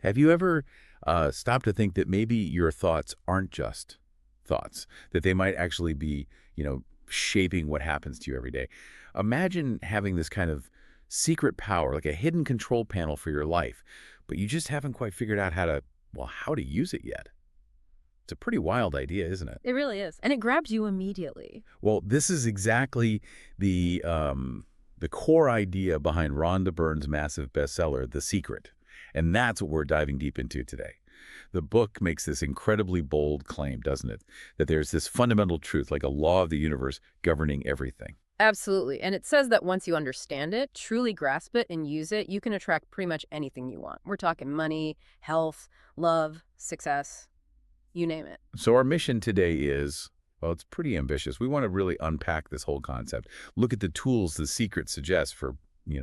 Have you ever stopped to think that maybe your thoughts aren't just thoughts, that they might actually be, shaping what happens to you every day? Imagine having this kind of secret power, like a hidden control panel for your life, but you just haven't quite figured out how to use it yet. It's a pretty wild idea, isn't it? It really is. And it grabs you immediately. Well, this is exactly the core idea behind Rhonda Byrne's massive bestseller, The Secret. And that's what we're diving deep into today. The book makes this incredibly bold claim, doesn't it? That there's this fundamental truth, like a law of the universe governing everything. Absolutely. And it says that once you understand it, truly grasp it, and use it, you can attract pretty much anything you want. We're talking money, health, love, success, you name it. So our mission today is, well, it's pretty ambitious. We want to really unpack this whole concept, look at the tools The Secret suggests for,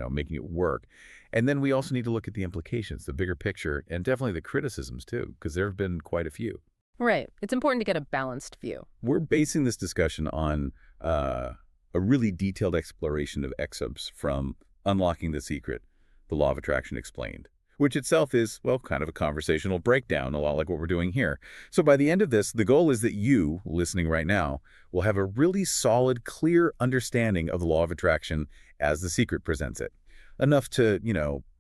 making it work. And then we also need to look at the implications, the bigger picture, and definitely the criticisms too, because there have been quite a few. Right. It's important to get a balanced view. We're basing this discussion on a really detailed exploration of excerpts from Unlocking the Secret, The Law of Attraction Explained, which itself is, well, kind of a conversational breakdown, a lot like what we're doing here. So by the end of this, the goal is that you, listening right now, will have a really solid, clear understanding of the law of attraction as The Secret presents it. Enough to,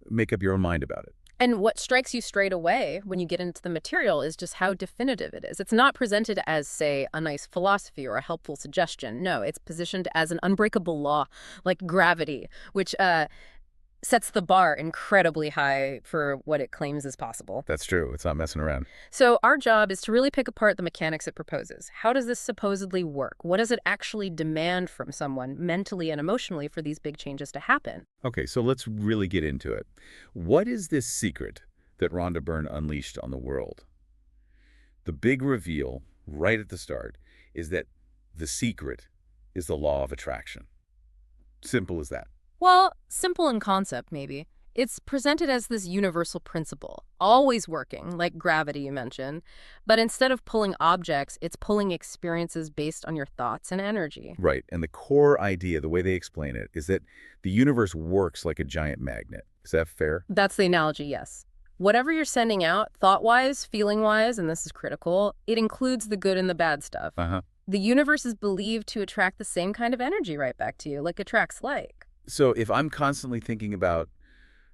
make up your own mind about it. And what strikes you straight away when you get into the material is just how definitive it is. It's not presented as, say, a nice philosophy or a helpful suggestion. No, it's positioned as an unbreakable law, like gravity, which sets the bar incredibly high for what it claims is possible. That's true. It's not messing around. So our job is to really pick apart the mechanics it proposes. How does this supposedly work? What does it actually demand from someone mentally and emotionally for these big changes to happen? Okay, so let's really get into it. What is this secret that Rhonda Byrne unleashed on the world? The big reveal right at the start is that the secret is the law of attraction. Simple as that. Well, simple in concept, maybe. It's presented as this universal principle, always working, like gravity you mentioned. But instead of pulling objects, it's pulling experiences based on your thoughts and energy. Right, and the core idea, the way they explain it, is that the universe works like a giant magnet. Is that fair? That's the analogy, yes. Whatever you're sending out, thought-wise, feeling-wise, and this is critical, it includes the good and the bad stuff. The universe is believed to attract the same kind of energy right back to you, like attracts like. So if I'm constantly thinking about,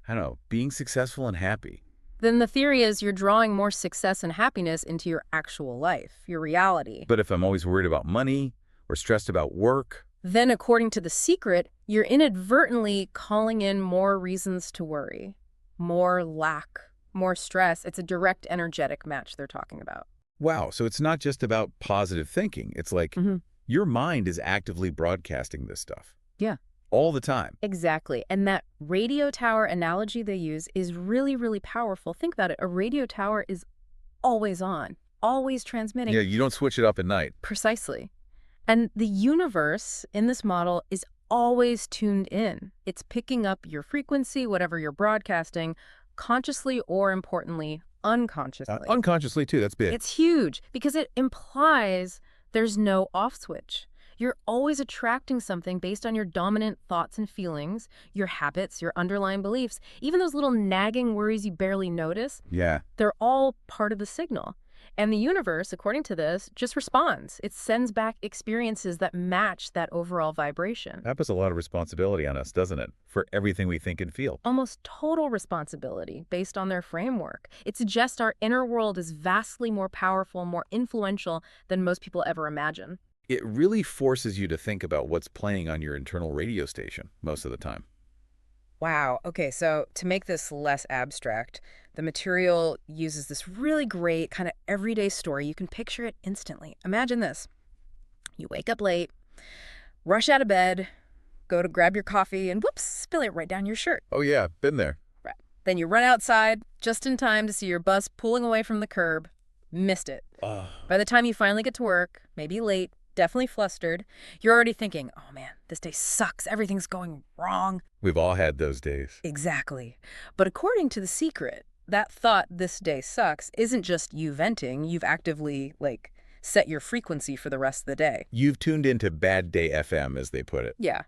I don't know, being successful and happy, Then the theory is you're drawing more success and happiness into your actual life, your reality. but if I'm always worried about money or stressed about work, Then, according to The Secret, you're inadvertently calling in more reasons to worry, more lack, more stress. It's a direct energetic match they're talking about. wow, so it's not just about positive thinking. It's like your mind is actively broadcasting this stuff Yeah. all the time. Exactly. And that radio tower analogy they use is really, really powerful. Think about it. A radio tower is always on, always transmitting. Yeah, you don't switch it up at night. Precisely. And the universe in this model is always tuned in. It's picking up your frequency, whatever you're broadcasting, consciously or, importantly, unconsciously. Unconsciously, too. That's big. It's huge because it implies there's no off switch. You're always attracting something based on your dominant thoughts and feelings, your habits, your underlying beliefs. Even those little nagging worries you barely notice, Yeah. they're all part of the signal. And the universe, according to this, just responds. It sends back experiences that match that overall vibration. That puts a lot of responsibility on us, doesn't it? For everything we think and feel. Almost total responsibility based on their framework. It suggests our inner world is vastly more powerful, more influential than most people ever imagine. It really forces you to think about what's playing on your internal radio station most of the time. Wow. Okay, so to make this less abstract, the material uses this really great kind of everyday story. You can picture it instantly. Imagine this. You wake up late, rush out of bed, go to grab your coffee, and whoops, spill it right down your shirt. Oh, yeah. Been there. Right. Then you run outside just in time to see your bus pulling away from the curb. Missed it. By the time you finally get to work, maybe late, definitely flustered, you're already thinking, oh man, this day sucks. Everything's going wrong. We've all had those days. Exactly. But according to The Secret, that thought, this day sucks, isn't just you venting. You've actively, set your frequency for the rest of the day. You've tuned into Bad Day FM, as they put it. Yeah.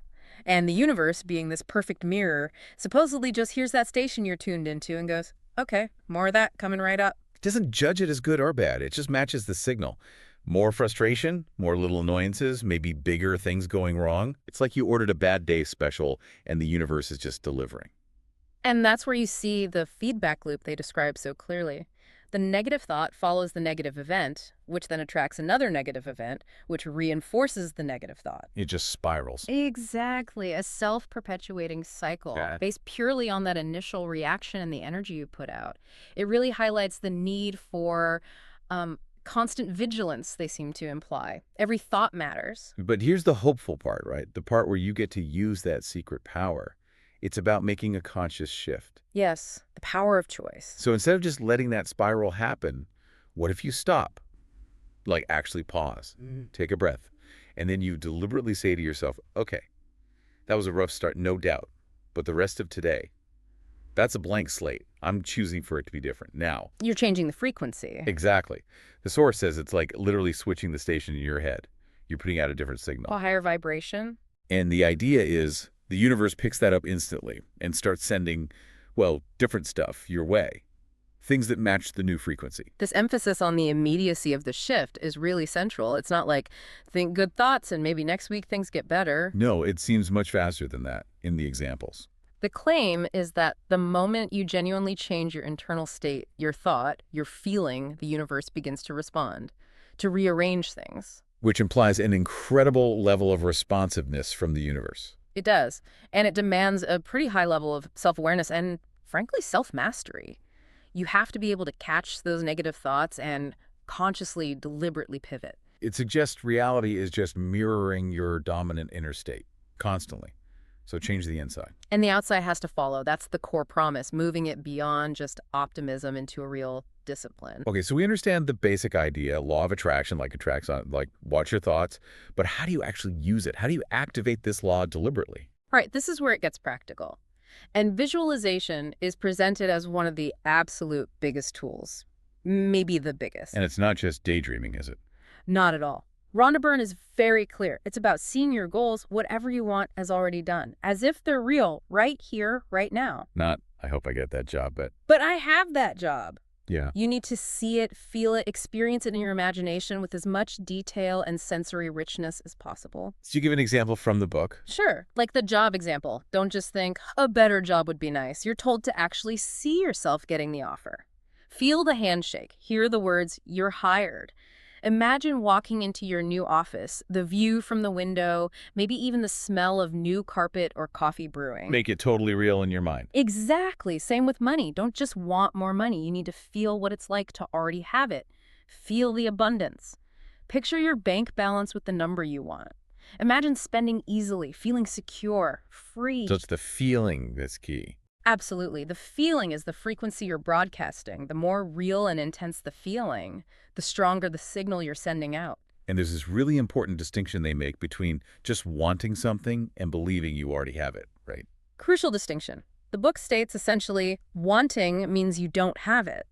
And the universe, being this perfect mirror, supposedly just hears that station you're tuned into and goes, okay, more of that coming right up. It doesn't judge it as good or bad. It just matches the signal. More frustration, more little annoyances, maybe bigger things going wrong. It's like you ordered a bad day special and the universe is just delivering. And that's where you see the feedback loop they describe so clearly. The negative thought follows the negative event, which then attracts another negative event, which reinforces the negative thought. It just spirals. Exactly, a self-perpetuating cycle Yeah. based purely on that initial reaction and the energy you put out. It really highlights the need for constant vigilance, they seem to imply. Every thought matters. But here's the hopeful part, right? The part where you get to use that secret power. It's about making a conscious shift. Yes, the power of choice. So instead of just letting that spiral happen, what if you stop? Like actually pause, take a breath, and then you deliberately say to yourself, okay, that was a rough start, no doubt, but the rest of today, that's a blank slate. I'm choosing for it to be different now. You're changing the frequency. Exactly. The source says it's like literally switching the station in your head. You're putting out a different signal. A higher vibration. And the idea is the universe picks that up instantly and starts sending, well, different stuff your way. Things that match the new frequency. This emphasis on the immediacy of the shift is really central. It's not like, think good thoughts and maybe next week things get better. No, it seems much faster than that in the examples. The claim is that the moment you genuinely change your internal state, your thought, your feeling, the universe begins to respond, to rearrange things. Which implies an incredible level of responsiveness from the universe. It does. And it demands a pretty high level of self-awareness and, frankly, self-mastery. You have to be able to catch those negative thoughts and consciously, deliberately pivot. It suggests reality is just mirroring your dominant inner state constantly. So change the inside. And the outside has to follow. That's the core promise, moving it beyond just optimism into a real discipline. Okay, so we understand the basic idea, law of attraction, like attracts on, like watch your thoughts. But how do you actually use it? How do you activate this law deliberately? All right, this is where it gets practical. And visualization is presented as one of the absolute biggest tools, maybe the biggest. And it's not just daydreaming, is it? Not at all. Rhonda Byrne is very clear. It's about seeing your goals, whatever you want, as already done, as if they're real, right here, right now. Not, I hope I get that job, But I have that job. yeah. You need to see it, feel it, experience it in your imagination with as much detail and sensory richness as possible. So you give an example from the book. Sure, like the job example. Don't just think, a better job would be nice. You're told to actually see yourself getting the offer. Feel the handshake. Hear the words, you're hired. Imagine walking into your new office, the view from the window, maybe even the smell of new carpet or coffee brewing. Make it totally real in your mind. Exactly. Same with money. Don't just want more money. You need to feel what it's like to already have it. Feel the abundance. Picture your bank balance with the number you want. Imagine spending easily, feeling secure, free. So it's the feeling that's key. Absolutely. The feeling is the frequency you're broadcasting. The more real and intense the feeling, the stronger the signal you're sending out. And there's this really important distinction they make between just wanting something and believing you already have it, right? Crucial distinction. The book states essentially, wanting means you don't have it.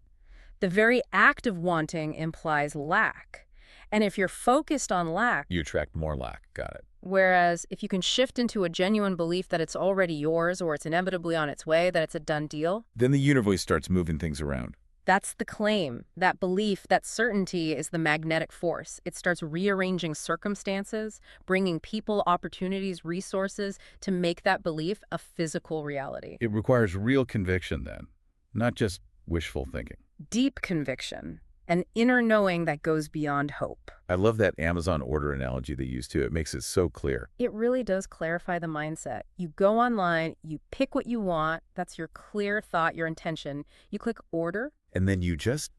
The very act of wanting implies lack. And if you're focused on lack, You attract more lack. Got it. whereas if you can shift into a genuine belief that it's already yours or it's inevitably on its way, that it's a done deal, Then the universe starts moving things around. that's the claim. That belief, that certainty is the magnetic force. It starts rearranging circumstances, bringing people, opportunities, resources to make that belief a physical reality. It requires real conviction then, not just wishful thinking. Deep conviction, an inner knowing that goes beyond hope. I love that Amazon order analogy they use too. It makes it so clear. It really does clarify the mindset. You go online, you pick what you want, that's your clear thought, your intention. You click order. And then you just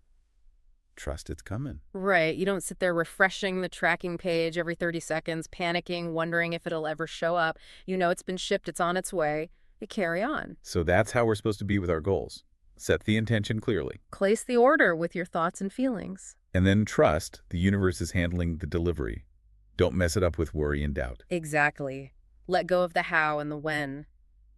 trust it's coming. Right, you don't sit there refreshing the tracking page every 30 seconds, panicking, wondering if it'll ever show up. You know it's been shipped, it's on its way. You carry on. So that's how we're supposed to be with our goals. Set the intention clearly. Place the order with your thoughts and feelings. And then trust the universe is handling the delivery. Don't mess it up with worry and doubt. Exactly. Let go of the how and the when.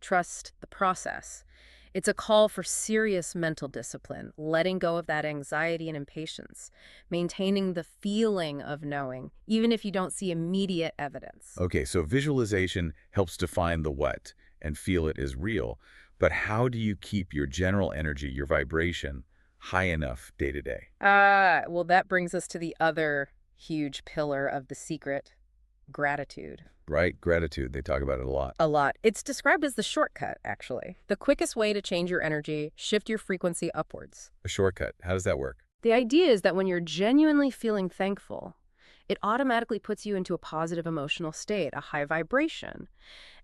Trust the process. It's a call for serious mental discipline, letting go of that anxiety and impatience, maintaining the feeling of knowing, even if you don't see immediate evidence. Okay, so visualization helps define the what and feel it is real. But how do you keep your general energy, your vibration, high enough day to day? Well, that brings us to the other huge pillar of the secret, gratitude. Right? Gratitude. They talk about it a lot. A lot. It's described as the shortcut, actually. The quickest way to change your energy, shift your frequency upwards. A shortcut. How does that work? The idea is that when you're genuinely feeling thankful, it automatically puts you into a positive emotional state, a high vibration.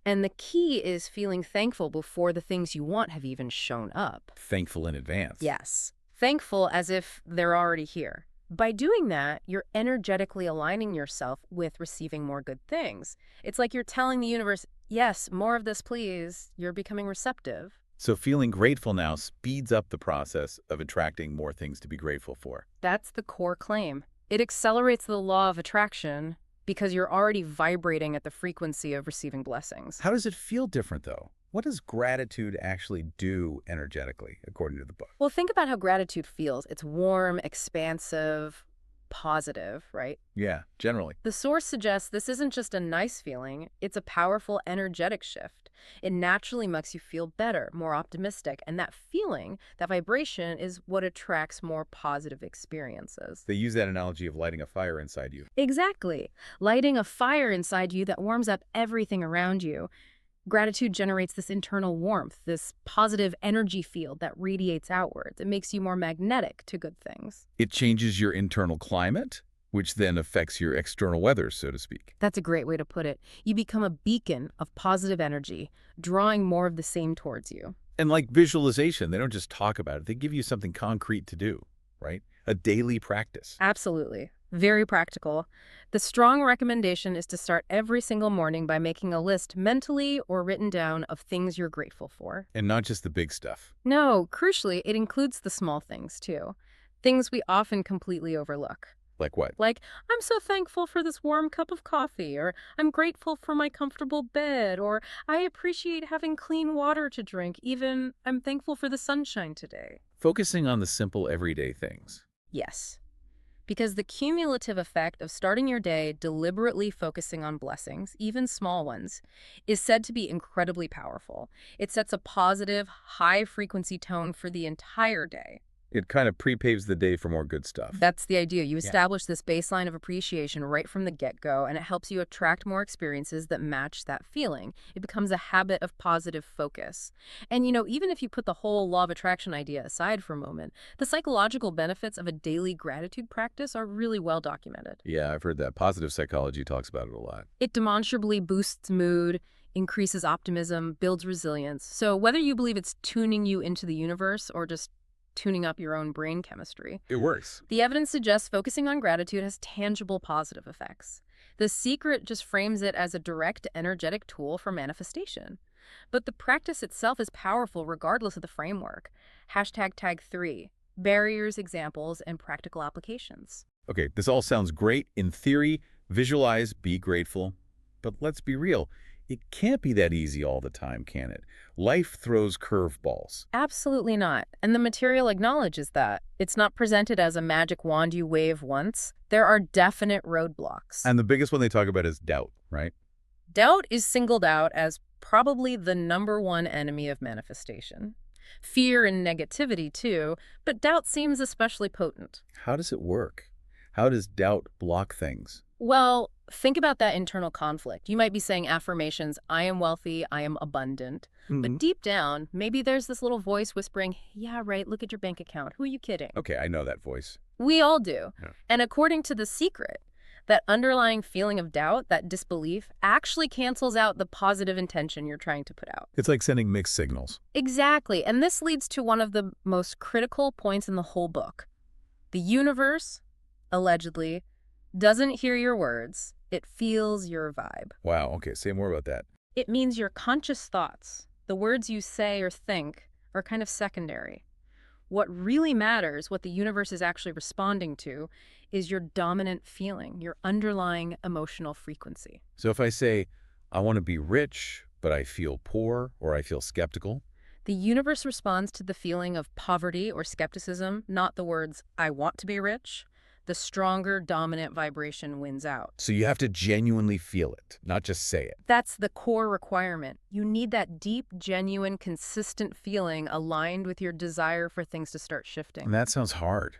And the key is feeling thankful before the things you want have even shown up. Thankful in advance. Yes. Thankful as if they're already here. By doing that, you're energetically aligning yourself with receiving more good things. It's like you're telling the universe, yes, more of this, please. You're becoming receptive. So feeling grateful now speeds up the process of attracting more things to be grateful for. That's the core claim. It accelerates the law of attraction because you're already vibrating at the frequency of receiving blessings. How does it feel different, though? What does gratitude actually do energetically, according to the book? Well, think about how gratitude feels. It's warm, expansive, positive, right? Yeah, generally. The source suggests this isn't just a nice feeling, it's a powerful, energetic shift. It naturally makes you feel better, more optimistic, and that feeling, that vibration, is what attracts more positive experiences. They use that analogy of lighting a fire inside you. Exactly. Lighting a fire inside you that warms up everything around you. Gratitude generates this internal warmth, this positive energy field that radiates outwards. It makes you more magnetic to good things. It changes your internal climate, which then affects your external weather, so to speak. That's a great way to put it. You become a beacon of positive energy, drawing more of the same towards you. And like visualization, they don't just talk about it. They give you something concrete to do, right? A daily practice. Absolutely. Very practical. The strong recommendation is to start every single morning by making a list mentally or written down of things you're grateful for. And not just the big stuff. No, crucially, it includes the small things too. Things we often completely overlook. Like what? Like, I'm so thankful for this warm cup of coffee, or I'm grateful for my comfortable bed, or I appreciate having clean water to drink, even I'm thankful for the sunshine today. Focusing on the simple everyday things. Yes. Because the cumulative effect of starting your day deliberately focusing on blessings, even small ones, is said to be incredibly powerful. It sets a positive, high-frequency tone for the entire day. It kind of prepaves the day for more good stuff. That's the idea. You establish this baseline of appreciation right from the get-go, and it helps you attract more experiences that match that feeling. It becomes a habit of positive focus. And, even if you put the whole law of attraction idea aside for a moment, the psychological benefits of a daily gratitude practice are really well documented. Yeah, I've heard that. Positive psychology talks about it a lot. It demonstrably boosts mood, increases optimism, builds resilience. So whether you believe it's tuning you into the universe or just tuning up your own brain chemistry, It works. the evidence suggests focusing on gratitude has tangible positive effects. The secret just frames it as a direct energetic tool for manifestation. But the practice itself is powerful regardless of the framework. Tag 3, barriers, examples, and practical applications. Okay, this all sounds great. In theory, visualize, be grateful. But let's be real. It can't be that easy all the time, can it? Life throws curveballs. Absolutely not. And the material acknowledges that. It's not presented as a magic wand you wave once. There are definite roadblocks. And the biggest one they talk about is doubt, right? Doubt is singled out as probably the #1 enemy of manifestation. Fear and negativity, too, but doubt seems especially potent. How does it work? How does doubt block things? Well, think about that internal conflict. You might be saying affirmations, I am wealthy, I am abundant. But deep down, maybe there's this little voice whispering, yeah, right, look at your bank account. Who are you kidding? Okay, I know that voice. We all do. Yeah. And according to The Secret, that underlying feeling of doubt, that disbelief, actually cancels out the positive intention you're trying to put out. It's like sending mixed signals. Exactly. And this leads to one of the most critical points in the whole book. The universe, allegedly, doesn't hear your words. It feels your vibe. Wow, okay, say more about that. It means your conscious thoughts, the words you say or think, are kind of secondary. What really matters, what the universe is actually responding to, is your dominant feeling, your underlying emotional frequency. So if I say, I want to be rich, but I feel poor or I feel skeptical, The universe responds to the feeling of poverty or skepticism, not the words, I want to be rich. the stronger dominant vibration wins out. So you have to genuinely feel it, not just say it. That's the core requirement. You need that deep, genuine, consistent feeling aligned with your desire for things to start shifting. And that sounds hard,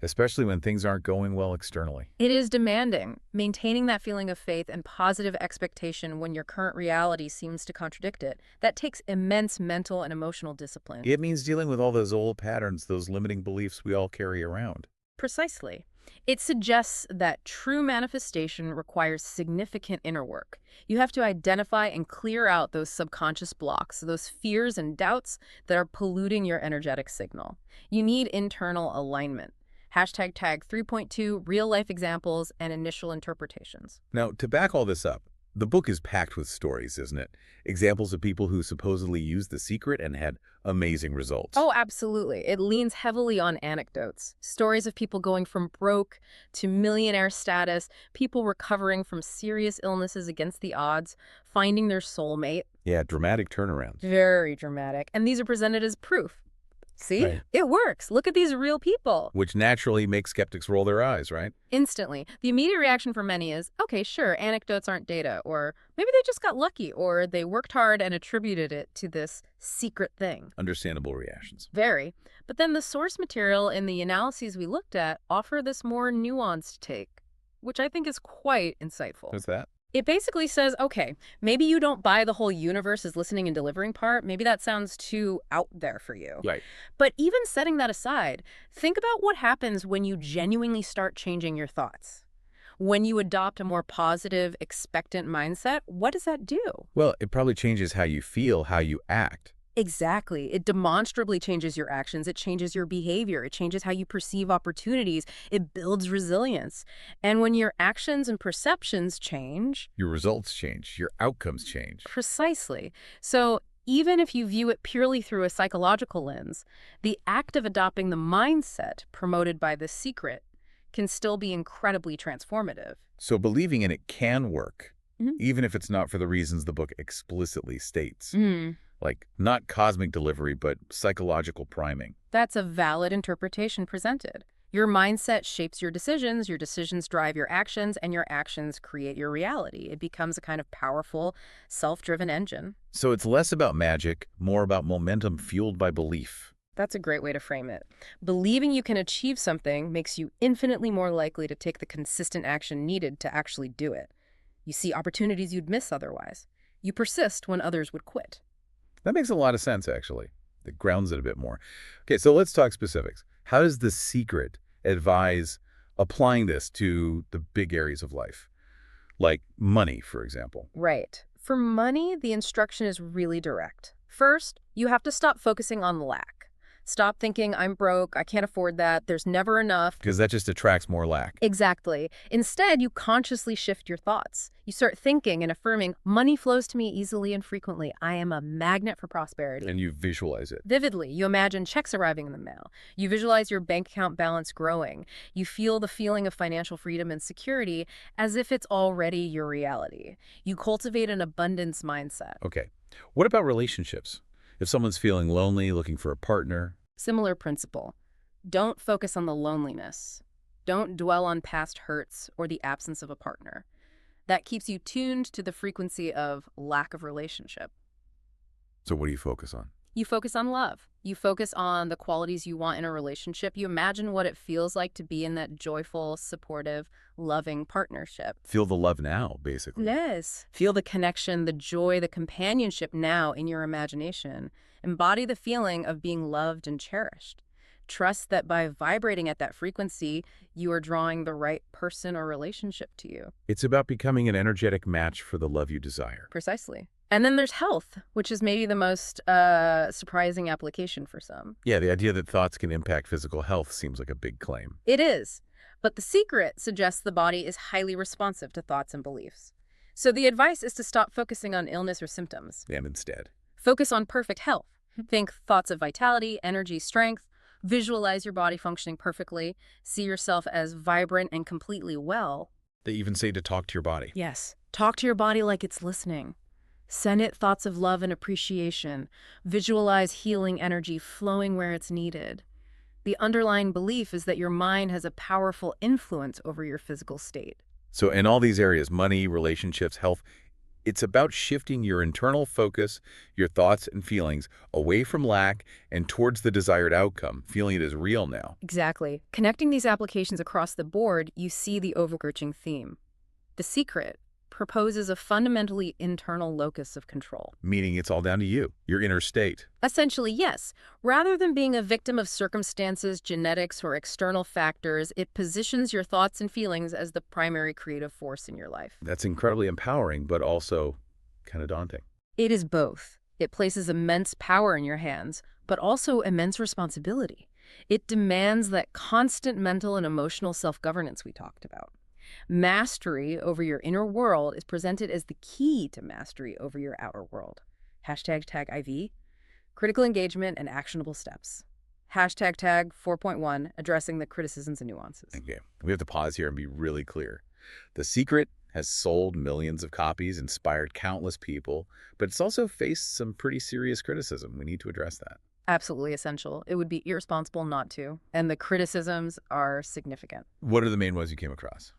especially when things aren't going well externally. It is demanding, maintaining that feeling of faith and positive expectation when your current reality seems to contradict it. That takes immense mental and emotional discipline. It means dealing with all those old patterns, those limiting beliefs we all carry around. Precisely. It suggests that true manifestation requires significant inner work. You have to identify and clear out those subconscious blocks, those fears and doubts that are polluting your energetic signal. You need internal alignment. Hashtag tag 3.2, real-life examples and initial interpretations. Now, to back all this up, the book is packed with stories, isn't it? Examples of people who supposedly used the secret and had amazing results. Oh, absolutely. It leans heavily on anecdotes. Stories of people going from broke to millionaire status, people recovering from serious illnesses against the odds, finding their soulmate. Yeah, dramatic turnarounds. Very dramatic. And these are presented as proof. See? Right. It works. Look at these real people. Which naturally makes skeptics roll their eyes, right? Instantly. The immediate reaction for many is, okay, sure, anecdotes aren't data, or maybe they just got lucky, or they worked hard and attributed it to this secret thing. Understandable reactions. Very. But then the source material and the analyses we looked at offer this more nuanced take, which I think is quite insightful. What's that? It basically says, okay, maybe you don't buy the whole universe is listening and delivering part. Maybe that sounds too out there for you. Right. But even setting that aside, think about what happens when you genuinely start changing your thoughts. When you adopt a more positive, expectant mindset, what does that do? Well, it probably changes how you feel, how you act. Exactly. It demonstrably changes your actions. It changes your behavior. It changes how you perceive opportunities. It builds resilience. And when your actions and perceptions change... Your results change. Your outcomes change. Precisely. So even if you view it purely through a psychological lens, the act of adopting the mindset promoted by The Secret can still be incredibly transformative. So believing in it can work, even if it's not for the reasons the book explicitly states. Like, not cosmic delivery, but psychological priming. That's a valid interpretation presented. Your mindset shapes your decisions drive your actions, and your actions create your reality. It becomes a kind of powerful, self-driven engine. So it's less about magic, more about momentum fueled by belief. That's a great way to frame it. Believing you can achieve something makes you infinitely more likely to take the consistent action needed to actually do it. You see opportunities you'd miss otherwise. You persist when others would quit. That makes a lot of sense, actually. It grounds it a bit more. Okay, so let's talk specifics. How does The Secret advise applying this to the big areas of life? Like money, for example. Right. For money, the instruction is really direct. First, you have to stop focusing on lack. Stop thinking, I'm broke, I can't afford that, there's never enough. Because that just attracts more lack. Exactly. Instead, you consciously shift your thoughts. You start thinking and affirming, money flows to me easily and frequently. I am a magnet for prosperity. And you visualize it. Vividly, you imagine checks arriving in the mail. You visualize your bank account balance growing. You feel the feeling of financial freedom and security as if it's already your reality. You cultivate an abundance mindset. Okay. What about relationships? If someone's feeling lonely, looking for a partner. Similar principle. Don't focus on the loneliness. Don't dwell on past hurts or the absence of a partner. That keeps you tuned to the frequency of lack of relationship. So what do you focus on? You focus on love. You focus on the qualities you want in a relationship. You imagine what it feels like to be in that joyful, supportive, loving partnership. Feel the love now, basically. Yes. Feel the connection, the joy, the companionship now in your imagination. Embody the feeling of being loved and cherished. Trust that by vibrating at that frequency, you are drawing the right person or relationship to you. It's about becoming an energetic match for the love you desire. Precisely. And then there's health, which is maybe the most surprising application for some. Yeah, the idea that thoughts can impact physical health seems like a big claim. It is. But The Secret suggests the body is highly responsive to thoughts and beliefs. So the advice is to stop focusing on illness or symptoms. And instead, focus on perfect health. Think thoughts of vitality, energy, strength. Visualize your body functioning perfectly. See yourself as vibrant and completely well. They even say to talk to your body. Yes. Talk to your body like it's listening. Send it thoughts of love and appreciation. Visualize healing energy flowing where it's needed. The underlying belief is that your mind has a powerful influence over your physical state. So in all these areas, money, relationships, health, it's about shifting your internal focus, your thoughts and feelings away from lack and towards the desired outcome, feeling it is real now. Exactly. Connecting these applications across the board, you see the overarching theme. The Secret proposes a fundamentally internal locus of control. Meaning it's all down to you, your inner state. Essentially, yes. Rather than being a victim of circumstances, genetics, or external factors, it positions your thoughts and feelings as the primary creative force in your life. That's incredibly empowering, but also kind of daunting. It is both. It places immense power in your hands, but also immense responsibility. It demands that constant mental and emotional self-governance we talked about. Mastery over your inner world is presented as the key to mastery over your outer world. #IV, critical engagement and actionable steps. #tag 4.1, addressing the criticisms and nuances. Okay, we have to pause here and be really clear. The Secret has sold millions of copies, inspired countless people, but it's also faced some pretty serious criticism. We need to address that. Absolutely essential. It would be irresponsible not to. And the criticisms are significant. What are the main ones you came across?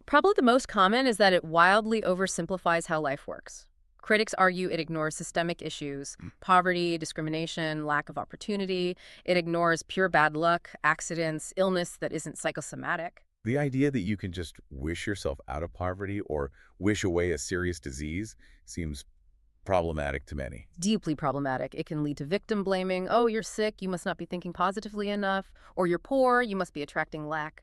Probably the most common is that it wildly oversimplifies how life works. Critics argue it ignores systemic issues, poverty, discrimination, lack of opportunity. It ignores pure bad luck, accidents, illness that isn't psychosomatic. The idea that you can just wish yourself out of poverty or wish away a serious disease seems problematic to many. Deeply problematic. It can lead to victim blaming. Oh, you're sick, you must not be thinking positively enough. Or you're poor, you must be attracting lack.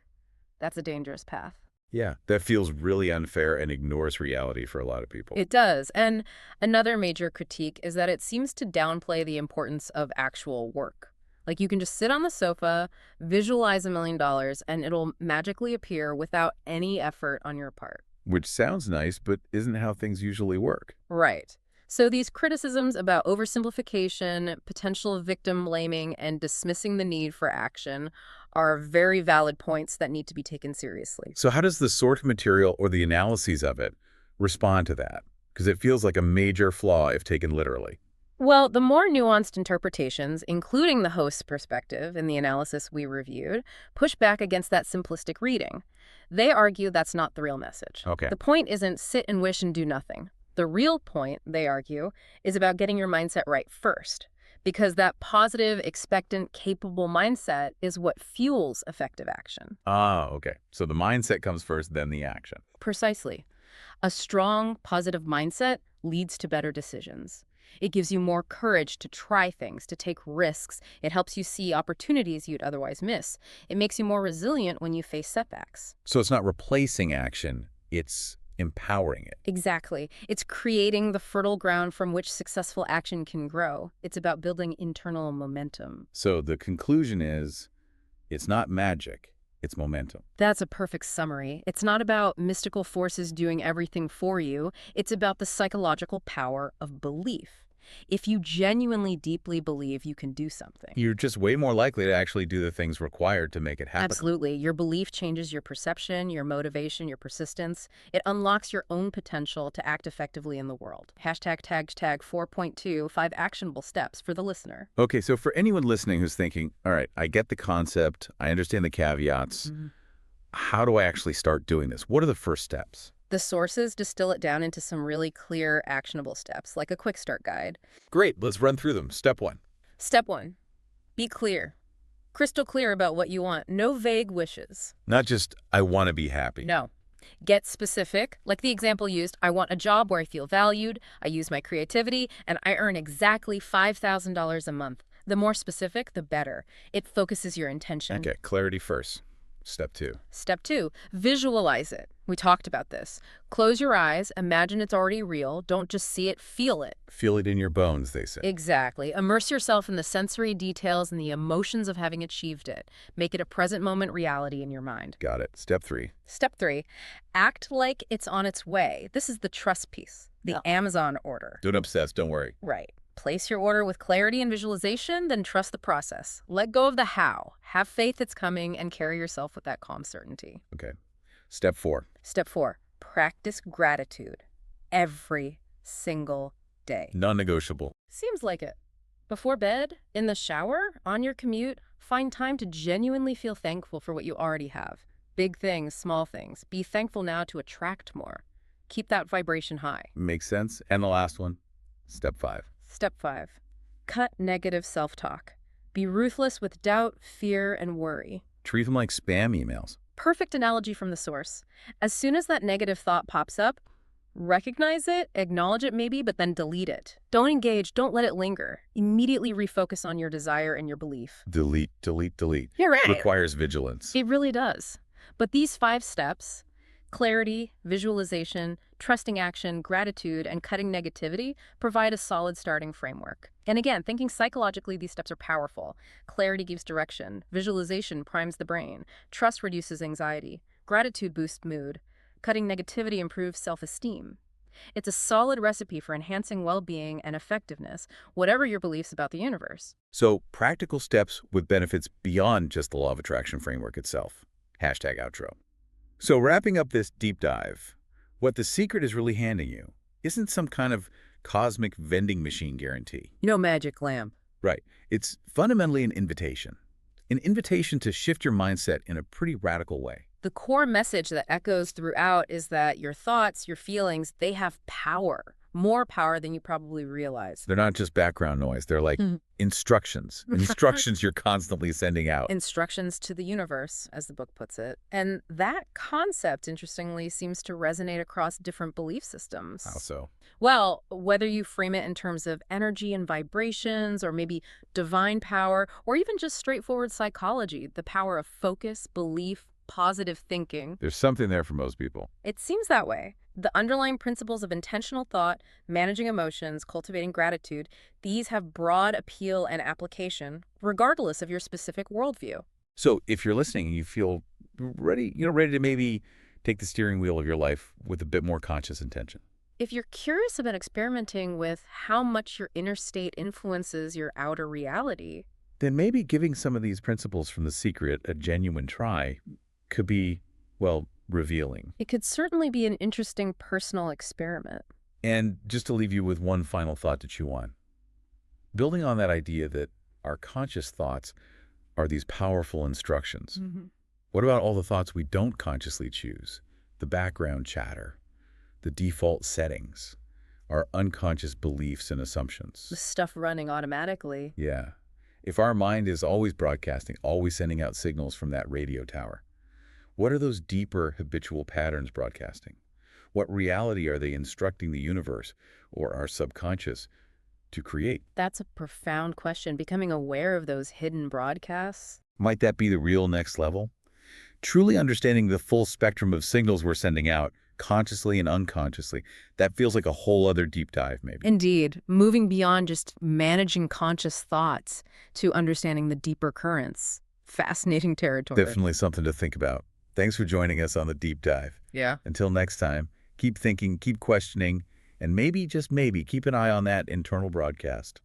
That's a dangerous path. Yeah, that feels really unfair and ignores reality for a lot of people. It does. And another major critique is that it seems to downplay the importance of actual work. Like you can just sit on the sofa, visualize $1 million, and it'll magically appear without any effort on your part. Which sounds nice, but isn't how things usually work. Right. So these criticisms about oversimplification, potential victim blaming, and dismissing the need for action are very valid points that need to be taken seriously. So how does the source material or the analyses of it respond to that? Because it feels like a major flaw if taken literally. Well, the more nuanced interpretations, including the host's perspective in the analysis we reviewed, push back against that simplistic reading. They argue that's not the real message. Okay. The point isn't sit and wish and do nothing. The real point, they argue, is about getting your mindset right first, because that positive, expectant, capable mindset is what fuels effective action. Ah, okay. So the mindset comes first, then the action. Precisely. A strong, positive mindset leads to better decisions. It gives you more courage to try things, to take risks. It helps you see opportunities you'd otherwise miss. It makes you more resilient when you face setbacks. So it's not replacing action, it's empowering it. Exactly. It's creating the fertile ground from which successful action can grow. It's about building internal momentum. So the conclusion is, it's not magic, it's momentum. That's a perfect summary. It's not about mystical forces doing everything for you. It's about the psychological power of belief. If you genuinely deeply believe you can do something. You're just way more likely to actually do the things required to make it happen. Absolutely. Your belief changes your perception, your motivation, your persistence. It unlocks your own potential to act effectively in the world. #tag 4.2, 5 actionable steps for the listener. Okay, so for anyone listening who's thinking, all right, I get the concept, I understand the caveats, how do I actually start doing this? What are the first steps? The sources distill it down into some really clear, actionable steps, like a quick start guide. Great, let's run through them. Step 1. Step 1, be clear. Crystal clear about what you want. No vague wishes. Not just, I want to be happy. No. Get specific, like the example used, I want a job where I feel valued, I use my creativity, and I earn exactly $5,000 a month. The more specific, the better. It focuses your intention. Okay, clarity first. Step 2. Step 2, visualize it. We talked about this. Close your eyes, imagine it's already real. Don't just see it, feel it. Feel it in your bones, they say. Exactly. Immerse yourself in the sensory details and the emotions of having achieved it. Make it a present moment reality in your mind. Got it. Step 3. Step 3, act like it's on its way. This is the trust piece, the Amazon order. Don't obsess, don't worry. Right. Place your order with clarity and visualization, then trust the process. Let go of the how. Have faith it's coming and carry yourself with that calm certainty. Okay. Step 4. Step 4, practice gratitude every single day. Non-negotiable. Seems like it. Before bed, in the shower, on your commute, find time to genuinely feel thankful for what you already have. Big things, small things. Be thankful now to attract more. Keep that vibration high. Makes sense. And the last one, step 5. Step 5. Cut negative self-talk. Be ruthless with doubt, fear, and worry. Treat them like spam emails. Perfect analogy from the source. As soon as that negative thought pops up, recognize it, acknowledge it maybe, but then delete it. Don't engage, don't let it linger. Immediately refocus on your desire and your belief. Delete, delete, delete. You're right. Requires vigilance. It really does. But these 5 steps, clarity, visualization, trusting action, gratitude, and cutting negativity, provide a solid starting framework. And again, thinking psychologically, these steps are powerful. Clarity gives direction. Visualization primes the brain. Trust reduces anxiety. Gratitude boosts mood. Cutting negativity improves self-esteem. It's a solid recipe for enhancing well-being and effectiveness, whatever your beliefs about the universe. So, practical steps with benefits beyond just the law of attraction framework itself. #outro. So, wrapping up this deep dive, what The Secret is really handing you isn't some kind of cosmic vending machine guarantee. No magic lamp. Right. It's fundamentally an invitation. An invitation to shift your mindset in a pretty radical way. The core message that echoes throughout is that your thoughts, your feelings, they have power. More power than you probably realize. They're not just background noise. They're like instructions. Instructions you're constantly sending out. Instructions to the universe, as the book puts it. And that concept, interestingly, seems to resonate across different belief systems. How so? Well, whether you frame it in terms of energy and vibrations, or maybe divine power, or even just straightforward psychology, the power of focus, belief, positive thinking. There's something there for most people. It seems that way. The underlying principles of intentional thought, managing emotions, cultivating gratitude, these have broad appeal and application, regardless of your specific worldview. So if you're listening and you feel ready, ready to maybe take the steering wheel of your life with a bit more conscious intention. If you're curious about experimenting with how much your inner state influences your outer reality, then maybe giving some of these principles from The Secret a genuine try could be, well, revealing. it could certainly be an interesting personal experiment. And just to leave you with one final thought to chew on. Building on that idea that our conscious thoughts are these powerful instructions. What about all the thoughts we don't consciously choose? The background chatter, the default settings, our unconscious beliefs and assumptions. The stuff running automatically. Yeah. If our mind is always broadcasting, always sending out signals from that radio tower, what are those deeper habitual patterns broadcasting? What reality are they instructing the universe or our subconscious to create? That's a profound question. Becoming aware of those hidden broadcasts. Might that be the real next level? Truly understanding the full spectrum of signals we're sending out, consciously and unconsciously, that feels like a whole other deep dive, maybe. Indeed, moving beyond just managing conscious thoughts to understanding the deeper currents. Fascinating territory. Definitely something to think about. Thanks for joining us on the deep dive. Yeah. Until next time, keep thinking, keep questioning, and maybe, just maybe, keep an eye on that internal broadcast.